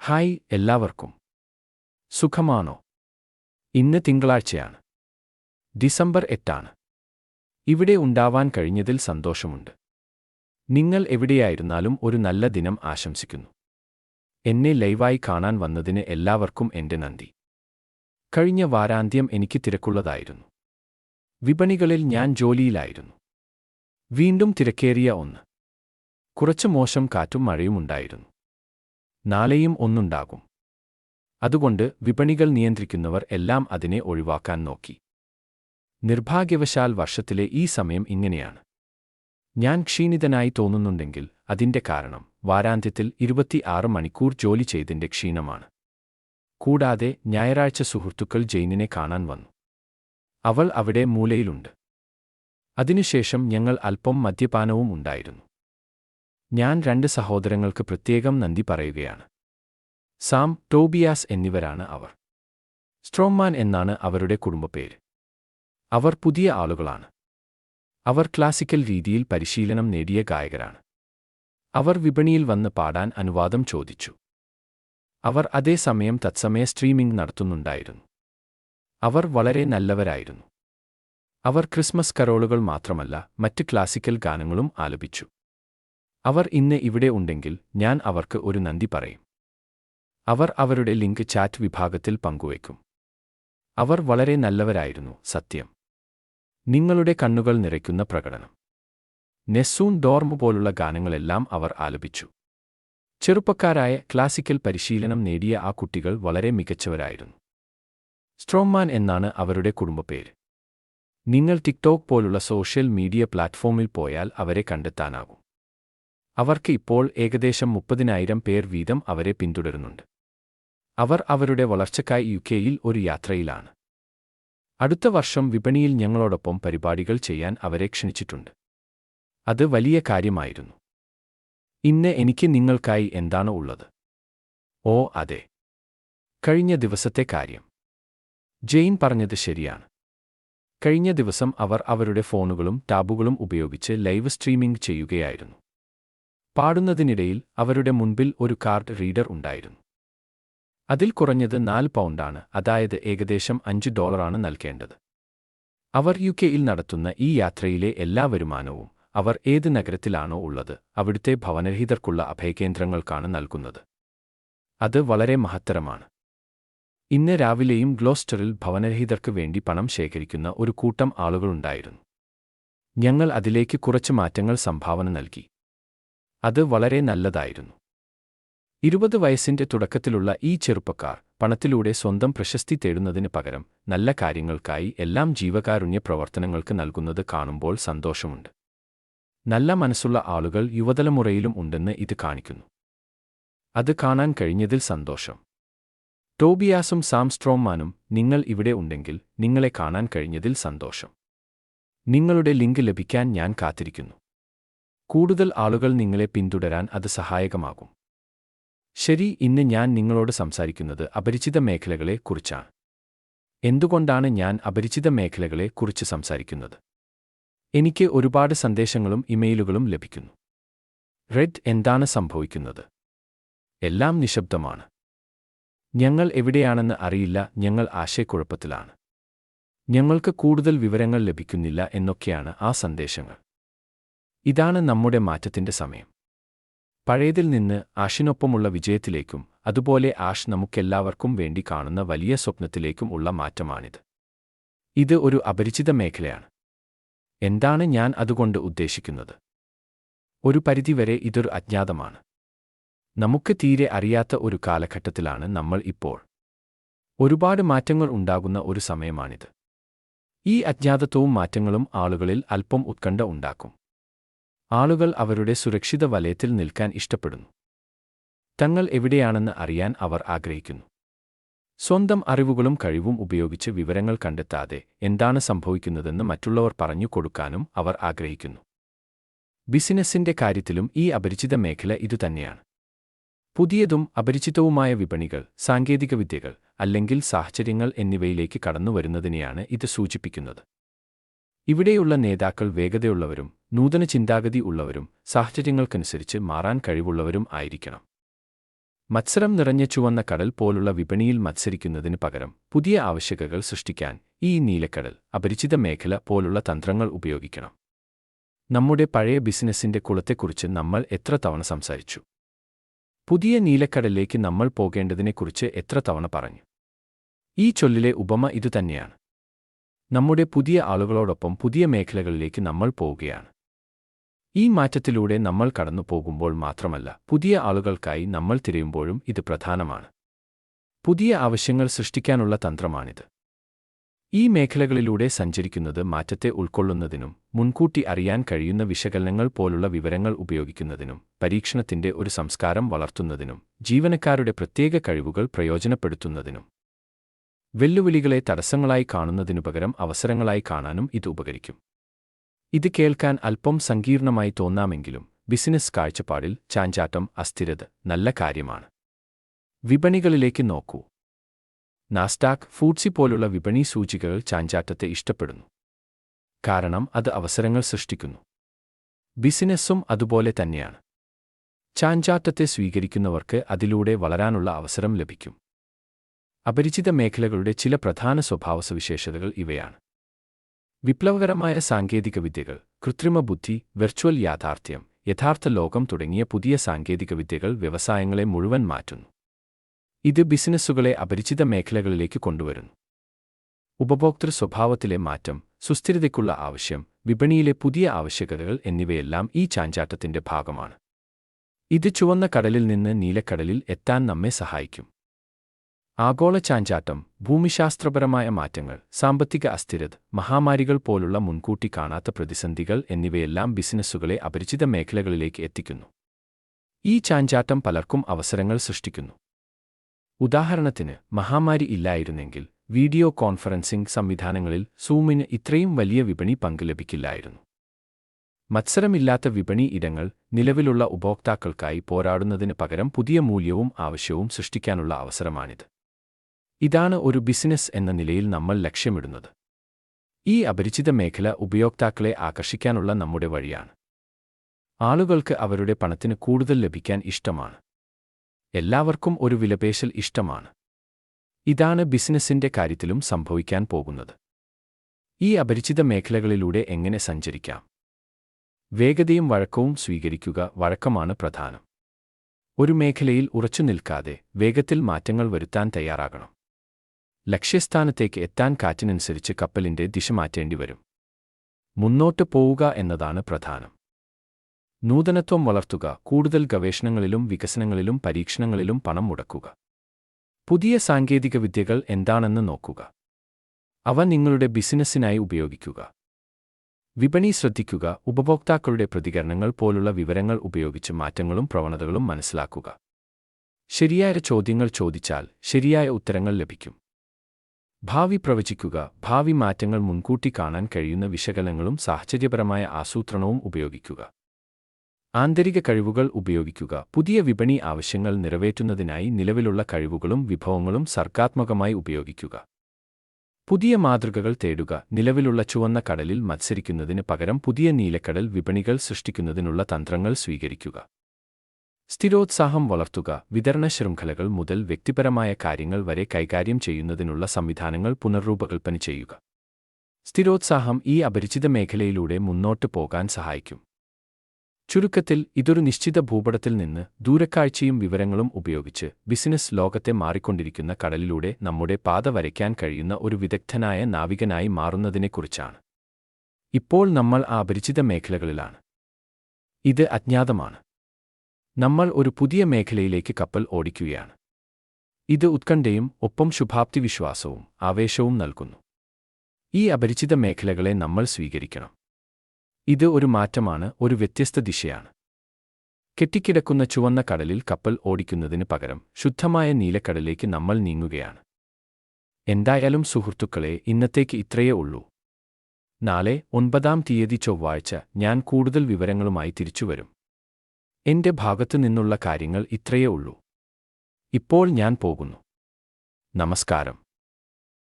Hi എല്ലാവർക്കും. സുഖമാണോ? ഇന്ന് തിങ്കളാഴ്ചയാണ്. ഡിസംബർ 8. ഇവിടെ ഉണ്ടാവാൻ കഴിഞ്ഞതിൽ സന്തോഷമുണ്ട്. നിങ്ങൾ എവിടെയായിരുന്നാലും ഒരു നല്ല ദിനം ആശംസിക്കുന്നു. എന്നെ ലൈവായി കാണാൻ വന്നതിന് എല്ലാവർക്കും എന്റെ നന്ദി. കഴിഞ്ഞ വാരാന്ത്യം എനിക്ക് തിരക്കുള്ളതായിരുന്നു. വിപണികളിൽ ഞാൻ ജോലിയിലായിരുന്നു. വീണ്ടും തിരക്കേറിയ ഒന്ന്. കുറച്ച് മോശം കാറ്റും മഴയും ഉണ്ടായിരുന്നു. നാളെയും ഒന്നുണ്ടാകും. അതുകൊണ്ട് വിപണികൾ നിയന്ത്രിക്കുന്നവർ എല്ലാം അതിനെ ഒഴിവാക്കാൻ നോക്കി. നിർഭാഗ്യവശാൽ വർഷത്തിലെ ഈ സമയം ഇങ്ങനെയാണ്. ഞാൻ ക്ഷീണിതനായി തോന്നുന്നുണ്ടെങ്കിൽ അതിന്റെ കാരണം വാരാന്ത്യത്തിൽ 26 മണിക്കൂർ ജോലി ചെയ്തതിന്റെ ക്ഷീണമാണ്. കൂടാതെ ഞായറാഴ്ച സുഹൃത്തുക്കൾ ജെയിനിനെ കാണാൻ വന്നു. അവൾ അവിടെ മൂലയിലുണ്ട്. അതിനുശേഷം ഞങ്ങൾ അല്പം മദ്യപാനവും ഉണ്ടായിരുന്നു. ഞാൻ 2 സഹോദരങ്ങൾക്ക് പ്രത്യേകം നന്ദി പറയുകയാണ്. സാം, ടോബിയാസ് എന്നിവരാണ് അവർ. സ്ട്രോംമാൻ എന്നാണ് അവരുടെ കുടുംബപ്പേര്. അവർ പുതിയ ആളുകളാണ്. അവർ ക്ലാസിക്കൽ രീതിയിൽ പരിശീലനം നേടിയ ഗായകരാണ്. അവർ വിപണിയിൽ വന്ന് പാടാൻ അനുവാദം ചോദിച്ചു. അവർ അതേസമയം തത്സമയ സ്ട്രീമിംഗ് നടത്തുന്നുണ്ടായിരുന്നു. അവർ വളരെ നല്ലവരായിരുന്നു. അവർ ക്രിസ്മസ് കരോളുകൾ മാത്രമല്ല മറ്റ് ക്ലാസിക്കൽ ഗാനങ്ങളും ആലപിച്ചു. അവർ ഇന്ന് ഇവിടെ ഉണ്ടെങ്കിൽ ഞാൻ അവർക്ക് ഒരു നന്ദി പറയും. അവർ അവരുടെ ലിങ്ക് ചാറ്റ് വിഭാഗത്തിൽ പങ്കുവയ്ക്കും. അവർ വളരെ നല്ലവരായിരുന്നു, സത്യം. നിങ്ങളുടെ കണ്ണുകൾ നിറയ്ക്കുന്ന പ്രകടനം. നെസ്സൂൺ ഡോർം പോലുള്ള ഗാനങ്ങളെല്ലാം അവർ ആലപിച്ചു. ചെറുപ്പക്കാരായ ക്ലാസിക്കൽ പരിശീലനം നേടിയ ആ കുട്ടികൾ വളരെ മികച്ചവരായിരുന്നു. സ്ട്രോംമാൻ എന്നാണ് അവരുടെ കുടുംബപ്പേര്. നിങ്ങൾ ടിക്ടോക്ക് പോലുള്ള സോഷ്യൽ മീഡിയ പ്ലാറ്റ്ഫോമിൽ പോയാൽ അവരെ കണ്ടെത്താനാകും. അവർക്ക് ഇപ്പോൾ ഏകദേശം 30,000 പേർ വീതം അവരെ പിന്തുടരുന്നുണ്ട്. അവർ അവരുടെ വളർച്ചയ്ക്കായി യുകെയിൽ ഒരു യാത്രയിലാണ്. അടുത്ത വർഷം വിപണിയിൽ ഞങ്ങളോടൊപ്പം പരിപാടികൾ ചെയ്യാൻ അവരെ ക്ഷണിച്ചിട്ടുണ്ട്. അത് വലിയ കാര്യമായിരുന്നു. ഇന്ന് എനിക്ക് നിങ്ങൾക്കായി എന്താണ് ഉള്ളത്? ഓ അതെ, കഴിഞ്ഞ ദിവസത്തെ കാര്യം. ജെയിൻ പറഞ്ഞത് ശരിയാണ്. കഴിഞ്ഞ ദിവസം അവർ അവരുടെ ഫോണുകളും ടാബുകളും ഉപയോഗിച്ച് ലൈവ് സ്ട്രീമിംഗ് ചെയ്യുകയായിരുന്നു. പാടുന്നതിനിടയിൽ അവരുടെ മുൻപിൽ ഒരു കാർഡ് റീഡർ ഉണ്ടായിരുന്നു. അതിൽ കുറഞ്ഞത് 4 പൗണ്ടാണ്, അതായത് ഏകദേശം $5 നൽകേണ്ടത്. അവർ യുകെയിൽ നടത്തുന്ന ഈ യാത്രയിലെ എല്ലാ വരുമാനവും അവർ ഏത് നഗരത്തിലാണോ ഉള്ളത് അവിടുത്തെ ഭവനരഹിതർക്കുള്ള അഭയകേന്ദ്രങ്ങൾക്കാണ് നൽകുന്നത്. അത് വളരെ മഹത്തരമാണ്. ഇന്ന് രാവിലെയും ഗ്ലോസ്റ്ററിൽ ഭവനരഹിതർക്ക് വേണ്ടി പണം ശേഖരിക്കുന്ന ഒരു കൂട്ടം ആളുകളുണ്ടായിരുന്നു. ഞങ്ങൾ അതിലേക്ക് കുറച്ച് മാറ്റങ്ങൾ സംഭാവന നൽകി. അത് വളരെ നല്ലതായിരുന്നു. 20 വയസ്സിന്റെ തുടക്കത്തിലുള്ള ഈ ചെറുപ്പക്കാർ പണത്തിലൂടെ സ്വന്തം പ്രശസ്തി തേടുന്നതിന് പകരം നല്ല കാര്യങ്ങൾക്കായി എല്ലാം ജീവകാരുണ്യ പ്രവർത്തനങ്ങൾക്ക് നൽകുന്നത് കാണുമ്പോൾ സന്തോഷമുണ്ട്. നല്ല മനസ്സുള്ള ആളുകൾ യുവതലമുറയിലും ഉണ്ടെന്ന് ഇത് കാണിക്കുന്നു. അത് കാണാൻ കഴിഞ്ഞതിൽ സന്തോഷം. ടോബിയാസും സാം സ്ട്രോംമാനും നിങ്ങൾ ഇവിടെ ഉണ്ടെങ്കിൽ നിങ്ങളെ കാണാൻ കഴിഞ്ഞതിൽ സന്തോഷം. നിങ്ങളുടെ ലിങ്ക് ലഭിക്കാൻ ഞാൻ കാത്തിരിക്കുന്നു. കൂടുതൽ ആളുകൾ നിങ്ങളെ പിന്തുടരാൻ അത് സഹായകമാകും. ശരി, ഇന്ന് ഞാൻ നിങ്ങളോട് സംസാരിക്കുന്നത് അപരിചിത മേഖലകളെ കുറിച്ചാണ്. എന്തുകൊണ്ടാണ് ഞാൻ അപരിചിത മേഖലകളെ കുറിച്ച് സംസാരിക്കുന്നത്? എനിക്ക് ഒരുപാട് സന്ദേശങ്ങളും ഇമെയിലുകളും ലഭിക്കുന്നു. റെഡ്, എന്താണ് സംഭവിക്കുന്നത്? എല്ലാം നിശബ്ദമാണ്. ഞങ്ങൾ എവിടെയാണെന്ന് അറിയില്ല, ഞങ്ങൾ ആശയക്കുഴപ്പത്തിലാണ്. ഞങ്ങൾക്ക് കൂടുതൽ വിവരങ്ങൾ ലഭിക്കുന്നില്ല എന്നൊക്കെയാണ് ആ സന്ദേശങ്ങൾ. ഇതാണ് നമ്മുടെ മാറ്റത്തിന്റെ സമയം. പഴയതിൽ നിന്ന് ആഷിനൊപ്പമുള്ള വിജയത്തിലേക്കും അതുപോലെ ആഷ് നമുക്കെല്ലാവർക്കും വേണ്ടി കാണുന്ന വലിയ സ്വപ്നത്തിലേക്കും ഉള്ള മാറ്റമാണിത്. ഇത് ഒരു അപരിചിത മേഖലയാണ്. എന്താണ് ഞാൻ അതുകൊണ്ട് ഉദ്ദേശിക്കുന്നത്? ഒരു പരിധിവരെ ഇതൊരു അജ്ഞാതമാണ്. നമുക്ക് തീരെ അറിയാത്ത ഒരു കാലഘട്ടത്തിലാണ് നമ്മൾ ഇപ്പോൾ. ഒരുപാട് മാറ്റങ്ങൾ ഉണ്ടാകുന്ന ഒരു സമയമാണിത്. ഈ അജ്ഞാതത്വവും മാറ്റങ്ങളും ആളുകളിൽ അല്പം ഉത്കണ്ഠ ഉണ്ടാക്കും. ആളുകൾ അവരുടെ സുരക്ഷിത വലയത്തിൽ നിൽക്കാൻ ഇഷ്ടപ്പെടുന്നു. തങ്ങൾ എവിടെയാണെന്ന് അറിയാൻ അവർ ആഗ്രഹിക്കുന്നു. സ്വന്തം അറിവുകളും കഴിവും ഉപയോഗിച്ച് വിവരങ്ങൾ കണ്ടെത്താതെ എന്താണ് സംഭവിക്കുന്നതെന്ന് മറ്റുള്ളവർ പറഞ്ഞു കൊടുക്കാനും അവർ ആഗ്രഹിക്കുന്നു. ബിസിനസ്സിന്റെ കാര്യത്തിലും ഈ അപരിചിത മേഖല ഇതുതന്നെയാണ്. പുതിയതും അപരിചിതവുമായ വിപണികൾ, സാങ്കേതികവിദ്യകൾ അല്ലെങ്കിൽ സാഹചര്യങ്ങൾ എന്നിവയിലേക്ക് കടന്നുവരുന്നതിനെയാണ് ഇത് സൂചിപ്പിക്കുന്നത്. ഇവിടെയുള്ള നേതാക്കൾ വേഗതയുള്ളവരും നൂതന ചിന്താഗതി ഉള്ളവരും സാഹചര്യങ്ങൾക്കനുസരിച്ച് മാറാൻ കഴിവുള്ളവരും ആയിരിക്കണം. മത്സരം നിറഞ്ഞ ചുവന്ന കടൽ പോലുള്ള വിപണിയിൽ മത്സരിക്കുന്നതിന് പകരം പുതിയ ആവശ്യകതകൾ സൃഷ്ടിക്കാൻ ഈ നീലക്കടൽ അപരിചിത മേഖല പോലുള്ള തന്ത്രങ്ങൾ ഉപയോഗിക്കണം. നമ്മുടെ പഴയ ബിസിനസ്സിന്റെ കുളത്തെക്കുറിച്ച് നമ്മൾ എത്ര തവണ സംസാരിച്ചു? പുതിയ നീലക്കടലിലേക്ക് നമ്മൾ പോകേണ്ടതിനെക്കുറിച്ച് എത്ര തവണ പറഞ്ഞു? ഈ ചൊല്ലിലെ ഉപമ ഇതുതന്നെയാണ്. നമ്മുടെ പുതിയ ആളുകളോടൊപ്പം പുതിയ മേഖലകളിലേക്ക് നമ്മൾ പോവുകയാണ്. ഈ മാറ്റത്തിലൂടെ നമ്മൾ കടന്നു പോകുമ്പോൾ മാത്രമല്ല, പുതിയ ആളുകൾക്കായി നമ്മൾ തിരയുമ്പോഴും ഇത് പ്രധാനമാണ്. പുതിയ ആവശ്യങ്ങൾ സൃഷ്ടിക്കാനുള്ള തന്ത്രമാണിത്. ഈ മേഖലകളിലൂടെ സഞ്ചരിക്കുന്നത് മാറ്റത്തെ ഉൾക്കൊള്ളുന്നതിനും മുൻകൂട്ടി അറിയാൻ കഴിയുന്ന വിശകലനങ്ങൾ പോലുള്ള വിവരങ്ങൾ ഉപയോഗിക്കുന്നതിനും പരീക്ഷണത്തിന്റെ ഒരു സംസ്കാരം വളർത്തുന്നതിനും ജീവനക്കാരുടെ പ്രത്യേക കഴിവുകൾ പ്രയോജനപ്പെടുത്തുന്നതിനും വെല്ലുവിളികളെ തടസ്സങ്ങളായി കാണുന്നതിനുപകരം അവസരങ്ങളായി കാണാനും ഇത് ഉപകരിക്കും. ഇത് കേൾക്കാൻ അല്പം സങ്കീർണമായി തോന്നാമെങ്കിലും ബിസിനസ് കാഴ്ചപ്പാടിൽ ചാഞ്ചാട്ടം, അസ്ഥിരത നല്ല കാര്യമാണ്. വിപണികളിലേക്ക് നോക്കൂ. നാസ്ഡാക്ക്, ഫൂഡ്സി പോലുള്ള വിപണി സൂചികകൾ ചാഞ്ചാട്ടത്തെ ഇഷ്ടപ്പെടുന്നു. കാരണം അത് അവസരങ്ങൾ സൃഷ്ടിക്കുന്നു. ബിസിനസ്സും അതുപോലെ തന്നെയാണ്. ചാഞ്ചാട്ടത്തെ സ്വീകരിക്കുന്നവർക്ക് അതിലൂടെ വളരാനുള്ള അവസരം ലഭിക്കും. അപരിചിത മേഖലകളുടെ ചില പ്രധാന സ്വഭാവസവിശേഷതകൾ ഇവയാണ്. വിപ്ലവകരമായ സാങ്കേതികവിദ്യകൾ, കൃത്രിമ ബുദ്ധി, വെർച്വൽ യാഥാർത്ഥ്യം, യഥാർത്ഥ ലോകം തുടങ്ങിയ പുതിയ സാങ്കേതികവിദ്യകൾ വ്യവസായങ്ങളെ മുഴുവൻ മാറ്റുന്നു. ഇത് ബിസിനസ്സുകളെ അപരിചിത മേഖലകളിലേക്ക് കൊണ്ടുവരുന്നു. ഉപഭോക്തൃ സ്വഭാവത്തിലെ മാറ്റം, സുസ്ഥിരതയ്ക്കുള്ള ആവശ്യം, വിപണിയിലെ പുതിയ ആവശ്യകതകൾ എന്നിവയെല്ലാം ഈ ചാഞ്ചാട്ടത്തിന്റെ ഭാഗമാണ്. ഇത് ചുവന്ന കടലിൽ നിന്ന് നീലക്കടലിൽ എത്താൻ നമ്മെ സഹായിക്കും. ആഗോള ചാഞ്ചാട്ടം, ഭൂമിശാസ്ത്രപരമായ മാറ്റങ്ങൾ, സാമ്പത്തിക അസ്ഥിരത, മഹാമാരികൾ പോലുള്ള മുൻകൂട്ടി കാണാത്ത പ്രതിസന്ധികൾ എന്നിവയെല്ലാം ബിസിനസ്സുകളെ അപരിചിത മേഖലകളിലേക്ക് എത്തിക്കുന്നു. ഈ ചാഞ്ചാട്ടം പലർക്കും അവസരങ്ങൾ സൃഷ്ടിക്കുന്നു. ഉദാഹരണത്തിന്, മഹാമാരി ഇല്ലായിരുന്നെങ്കിൽ വീഡിയോ കോൺഫറൻസിംഗ് സംവിധാനങ്ങളിൽ സൂമിന് ഇത്രയും വലിയ വിപണി പങ്ക് ലഭിക്കില്ലായിരുന്നു. മത്സരമില്ലാത്ത വിപണി ഇടങ്ങൾ നിലവിലുള്ള ഉപഭോക്താക്കൾക്കായി പോരാടുന്നതിന് പകരം പുതിയ മൂല്യവും ആവശ്യവും സൃഷ്ടിക്കാനുള്ള അവസരമാണിത്. ഇതാണ് ഒരു ബിസിനസ് എന്ന നിലയിൽ നമ്മൾ ലക്ഷ്യമിടുന്നത്. ഈ അപരിചിത മേഖല ഉപയോക്താക്കളെ ആകർഷിക്കാനുള്ള നമ്മുടെ വഴിയാണ്. ആളുകൾക്ക് അവരുടെ പണത്തിന് കൂടുതൽ ലഭിക്കാൻ ഇഷ്ടമാണ്. എല്ലാവർക്കും ഒരു വിലപേശൽ ഇഷ്ടമാണ്. ഇതാണ് ബിസിനസ്സിന്റെ കാര്യത്തിലും സംഭവിക്കാൻ പോകുന്നത്. ഈ അപരിചിത മേഖലകളിലൂടെ എങ്ങനെ സഞ്ചരിക്കാം? വേഗതയും വഴക്കവും സ്വീകരിക്കുക. വഴക്കമാണ് പ്രധാനം. ഒരു മേഖലയിൽ ഉറച്ചു നിൽക്കാതെ വേഗത്തിൽ മാറ്റങ്ങൾ വരുത്താൻ തയ്യാറാകണം. ലക്ഷ്യസ്ഥാനത്തേക്ക് എത്താൻ കാറ്റിനനുസരിച്ച് കപ്പലിന്റെ ദിശ മാറ്റേണ്ടിവരും. മുന്നോട്ട് പോവുക എന്നതാണ് പ്രധാനം. നൂതനത്വം വളർത്തുക. കൂടുതൽ ഗവേഷണങ്ങളിലും വികസനങ്ങളിലും പരീക്ഷണങ്ങളിലും പണം മുടക്കുക. പുതിയ സാങ്കേതികവിദ്യകൾ എന്താണെന്ന് നോക്കുക. അവ നിങ്ങളുടെ ബിസിനസ്സിനായി ഉപയോഗിക്കുക. വിപണി ശ്രദ്ധിക്കുക. ഉപഭോക്താക്കളുടെ പ്രതികരണങ്ങൾ പോലുള്ള വിവരങ്ങൾ ഉപയോഗിച്ച് മാറ്റങ്ങളും പ്രവണതകളും മനസ്സിലാക്കുക. ശരിയായ ചോദ്യങ്ങൾ ചോദിച്ചാൽ ശരിയായ ഉത്തരങ്ങൾ ലഭിക്കും. ഭാവി പ്രവചിക്കുക. ഭാവി മാറ്റങ്ങൾ മുൻകൂട്ടി കാണാൻ കഴിയുന്ന വിശകലനങ്ങളും സാഹചര്യപരമായ ആസൂത്രണവും ഉപയോഗിക്കുക. ആന്തരിക കഴിവുകൾ ഉപയോഗിക്കുക. പുതിയ വിപണി ആവശ്യങ്ങൾ നിറവേറ്റുന്നതിനായി നിലവിലുള്ള കഴിവുകളും വിഭവങ്ങളും സർഗ്ഗാത്മകമായി ഉപയോഗിക്കുക. പുതിയ മാതൃകകൾ തേടുക. നിലവിലുള്ള ചുവന്ന കടലിൽ മത്സരിക്കുന്നതിന് പകരം പുതിയ നീലക്കടൽ വിപണികൾ സൃഷ്ടിക്കുന്നതിനുള്ള തന്ത്രങ്ങൾ സ്വീകരിക്കുക. സ്ഥിരോത്സാഹം വളർത്തുക. വിതരണ ശൃംഖലകൾ മുതൽ വ്യക്തിപരമായ കാര്യങ്ങൾ വരെ കൈകാര്യം ചെയ്യുന്നതിനുള്ള സംവിധാനങ്ങൾ പുനർരൂപകൽപ്പന ചെയ്യുക. സ്ഥിരോത്സാഹം ഈ അപരിചിത മേഖലയിലൂടെ മുന്നോട്ട് പോകാൻ സഹായിക്കും. ചുരുക്കത്തിൽ, ഇതൊരു നിശ്ചിത ഭൂപടത്തിൽ നിന്ന് ദൂരക്കാഴ്ചയും വിവരങ്ങളും ഉപയോഗിച്ച് ബിസിനസ് ലോകത്തെ മാറിക്കൊണ്ടിരിക്കുന്ന കടലിലൂടെ നമ്മുടെ പാത വരയ്ക്കാൻ കഴിയുന്ന ഒരു വിദഗ്ധനായ നാവികനായി മാറുന്നതിനെക്കുറിച്ചാണ്. ഇപ്പോൾ നമ്മൾ ആ അപരിചിത മേഖലകളിലാണ്. ഇത് അജ്ഞാതമാണ്. നമ്മൾ ഒരു പുതിയ മേഖലയിലേക്ക് കപ്പൽ ഓടിക്കുകയാണ്. ഇത് ഉത്കണ്ഠയും ഒപ്പം ശുഭാപ്തി വിശ്വാസവും ആവേശവും നൽകുന്നു. ഈ അപരിചിത മേഖലകളെ നമ്മൾ സ്വീകരിക്കണം. ഇത് ഒരു മാറ്റമാണ്, ഒരു വ്യത്യസ്ത ദിശയാണ്. കെട്ടിക്കിടക്കുന്ന ചുവന്ന കടലിൽ കപ്പൽ ഓടിക്കുന്നതിന് പകരം ശുദ്ധമായ നീലക്കടലിലേക്ക് നമ്മൾ നീങ്ങുകയാണ്. എന്തായാലും സുഹൃത്തുക്കളെ, ഇന്നത്തേക്ക് ഇത്രയേ ഉള്ളൂ. നാളെ 9-ാം തീയതി ചൊവ്വാഴ്ച ഞാൻ കൂടുതൽ വിവരങ്ങളുമായി തിരിച്ചുവരും. എന്റെ ഭാഗത്തു നിന്നുള്ള കാര്യങ്ങൾ ഇത്രയേ ഉള്ളൂ. ഇപ്പോൾ ഞാൻ പോകുന്നു. നമസ്കാരം.